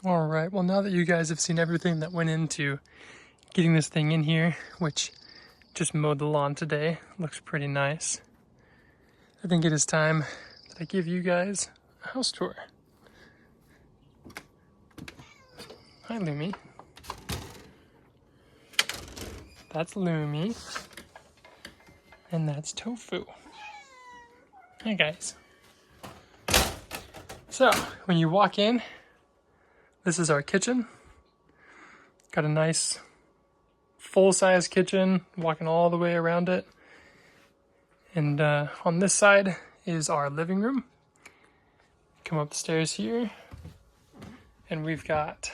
All right, well, now that you guys have seen everything that went into getting this thing in here, which just mowed the lawn today, looks pretty nice, I think it is time that I give you guys a house tour. Hi, Lumi. That's Lumi. And that's Tofu. Hi, guys. So, when you walk in, this is our kitchen. Got a nice full-size kitchen, walking all the way around it. And on this side is our living room. Come up the stairs here, and we've got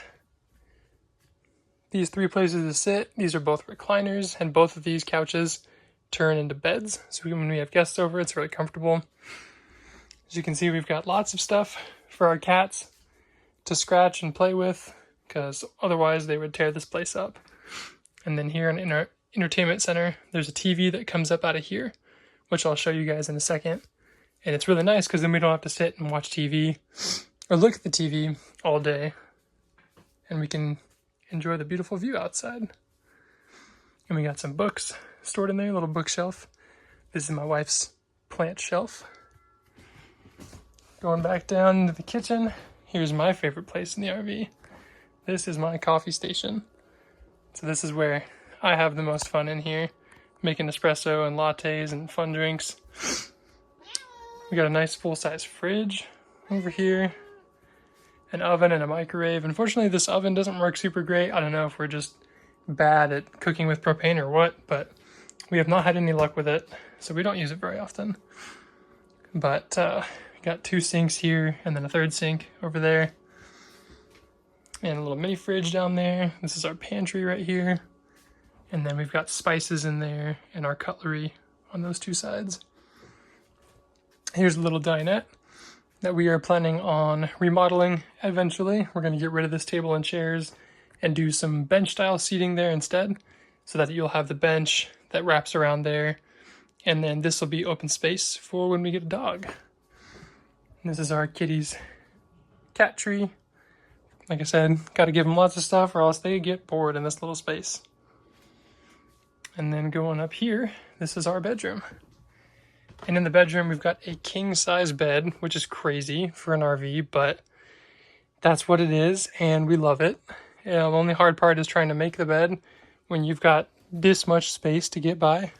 these 3 places to sit. These are both recliners, and both of these couches turn into beds. So when we have guests over, it's really comfortable. As you can see, we've got lots of stuff for our cats to scratch and play with, because otherwise they would tear this place up. And then here in our entertainment center, there's a TV that comes up out of here, which I'll show you guys in a second. And it's really nice because then we don't have to sit and watch TV or look at the TV all day, and we can enjoy the beautiful view outside. And we got some books stored in there, a little bookshelf. This is my wife's plant shelf. Going back down into the kitchen, here's my favorite place in the RV. This is my coffee station. So this is where I have the most fun in here, making espresso and lattes and fun drinks. We got a nice full-size fridge over here, an oven and a microwave. Unfortunately, this oven doesn't work super great. I don't know if we're just bad at cooking with propane or what, but we have not had any luck with it, so we don't use it very often. But got 2 sinks here, and then a 3rd sink over there. And a little mini fridge down there. This is our pantry right here. And then we've got spices in there and our cutlery on those 2 sides. Here's a little dinette that we are planning on remodeling eventually. We're going to get rid of this table and chairs and do some bench style seating there instead, so that you'll have the bench that wraps around there. And then this will be open space for when we get a dog. This is our kitty's cat tree. Like I said, got to give them lots of stuff or else they get bored in this little space. And then going up here, this is our bedroom. And in the bedroom, we've got a king-size bed, which is crazy for an RV, but that's what it is, and we love it. The only hard part is trying to make the bed when you've got this much space to get by,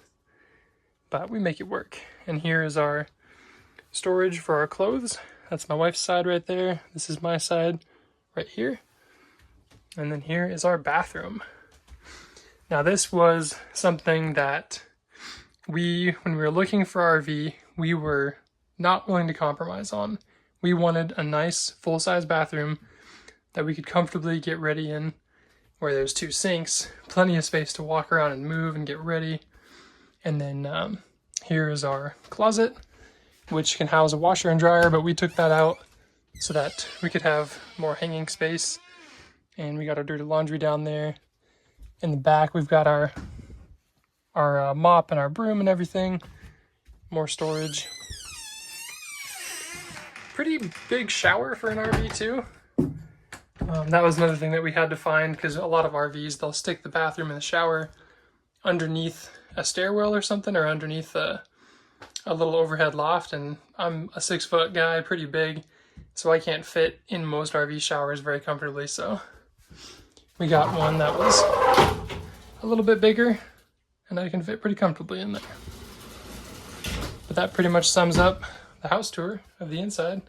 but we make it work. And here is our storage for our clothes. That's my wife's side right there. This is my side right here. And then here is our bathroom. Now this was something that when we were looking for our RV, we were not willing to compromise on. We wanted a nice full-size bathroom that we could comfortably get ready in, where there's 2 sinks, plenty of space to walk around and move and get ready. And then here is our closet, which can house a washer and dryer, but we took that out so that we could have more hanging space. And we got our dirty laundry down there. In the back, we've got our mop and our broom and everything. More storage. Pretty big shower for an RV too. That was another thing that we had to find, because a lot of RVs, they'll stick the bathroom and the shower underneath a stairwell or something, or underneath a little overhead loft, and I'm a 6-foot guy, pretty big, so I can't fit in most RV showers very comfortably, so we got one that was a little bit bigger, and I can fit pretty comfortably in there. But that pretty much sums up the house tour of the inside.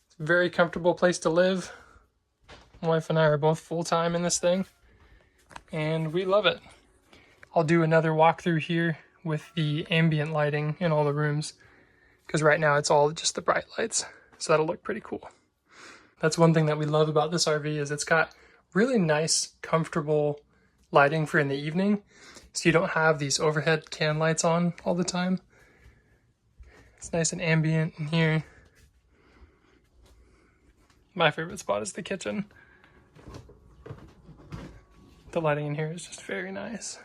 It's a very comfortable place to live. My wife and I are both full-time in this thing, and we love it. I'll do another walkthrough here with the ambient lighting in all the rooms, because right now it's all just the bright lights, so that'll look pretty cool. That's one thing that we love about this RV, is it's got really nice, comfortable lighting for in the evening, so you don't have these overhead can lights on all the time. It's nice and ambient in here. My favorite spot is the kitchen. The lighting in here is just very nice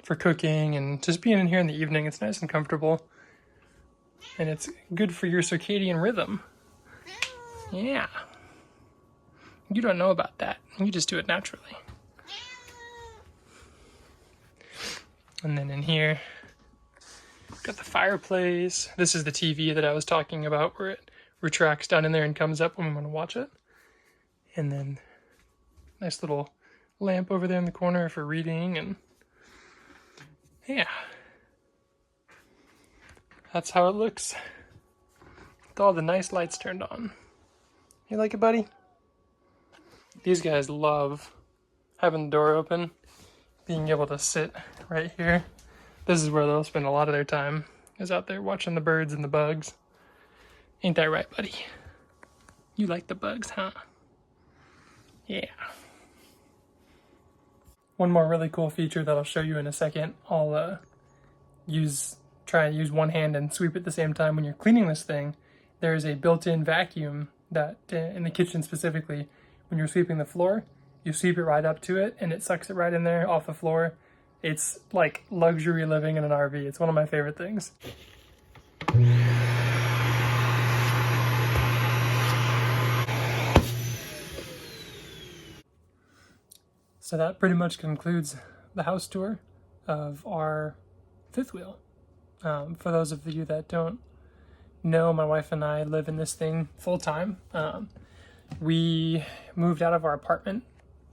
for cooking and just being in here in the evening. It's nice and comfortable, and it's good for your circadian rhythm. Yeah. You don't know about that. You just do it naturally. And then in here, got the fireplace. This is the TV that I was talking about where it retracts down in there and comes up when we want to watch it. And then nice little lamp over there in the corner for reading, and yeah. That's how it looks with all the nice lights turned on. You like it, buddy? These guys love having the door open, being able to sit right here. This is where they'll spend a lot of their time, is out there watching the birds and the bugs. Ain't that right, buddy? You like the bugs, huh? Yeah. One more really cool feature that I'll show you in a second. I'll try and use one hand and sweep at the same time. When you're cleaning this thing, there's a built-in vacuum that, in the kitchen specifically, when you're sweeping the floor, you sweep it right up to it and it sucks it right in there off the floor. It's like luxury living in an RV. It's one of my favorite things. So that pretty much concludes the house tour of our fifth wheel. For those of you that don't know, my wife and I live in this thing full time. We moved out of our apartment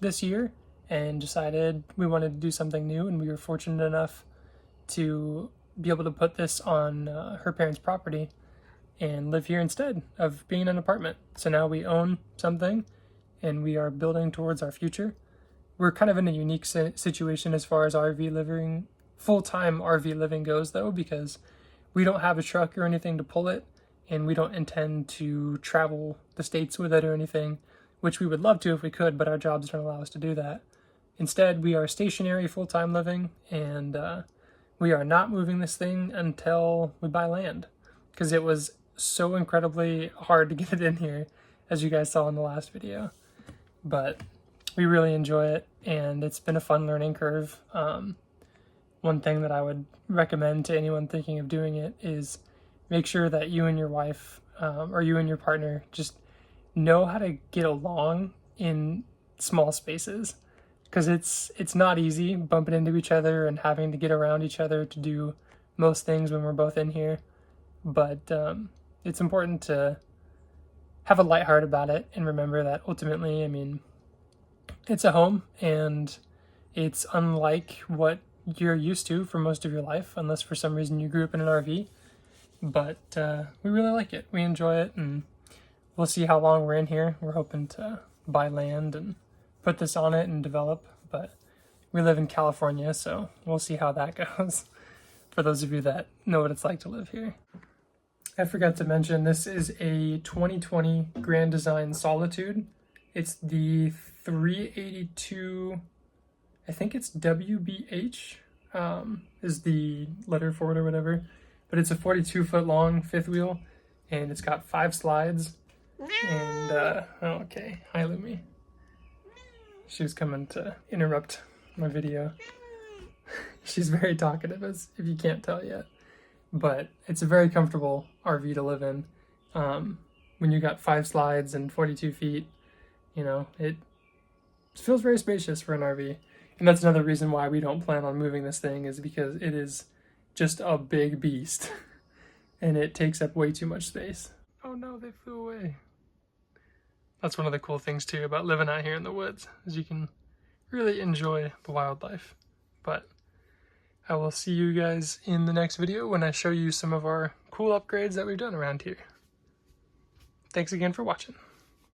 this year and decided we wanted to do something new, and we were fortunate enough to be able to put this on her parents' property and live here instead of being in an apartment. So now we own something and we are building towards our future. We're kind of in a unique situation as far as RV living, full-time RV living goes though, because we don't have a truck or anything to pull it, and we don't intend to travel the states with it or anything, which we would love to if we could, but our jobs don't allow us to do that. Instead, we are stationary full-time living, and we are not moving this thing until we buy land, because it was so incredibly hard to get it in here, as you guys saw in the last video. But we really enjoy it, and it's been a fun learning curve. One thing that I would recommend to anyone thinking of doing it is make sure that you and your wife or you and your partner just know how to get along in small spaces, because it's not easy bumping into each other and having to get around each other to do most things when we're both in here. But it's important to have a light heart about it and remember that ultimately, I mean, it's a home and it's unlike what you're used to for most of your life, unless for some reason you grew up in an RV. But we really like it. We enjoy it, and we'll see how long we're in here. We're hoping to buy land and put this on it and develop, but we live in California, so we'll see how that goes for those of you that know what it's like to live here. I forgot to mention, this is a 2020 Grand Design Solitude. It's the 382, I think it's WBH is the letter for it or whatever, but it's a 42-foot long fifth wheel, and it's got 5 slides. And okay, hi Lumi. She was coming to interrupt my video. She's very talkative, as if you can't tell yet. But it's a very comfortable RV to live in. When you got 5 slides and 42 feet, you know, it feels very spacious for an RV. And that's another reason why we don't plan on moving this thing, is because it is just a big beast. And it takes up way too much space. Oh no, they flew away. That's one of the cool things too about living out here in the woods, is you can really enjoy the wildlife. But I will see you guys in the next video when I show you some of our cool upgrades that we've done around here. Thanks again for watching.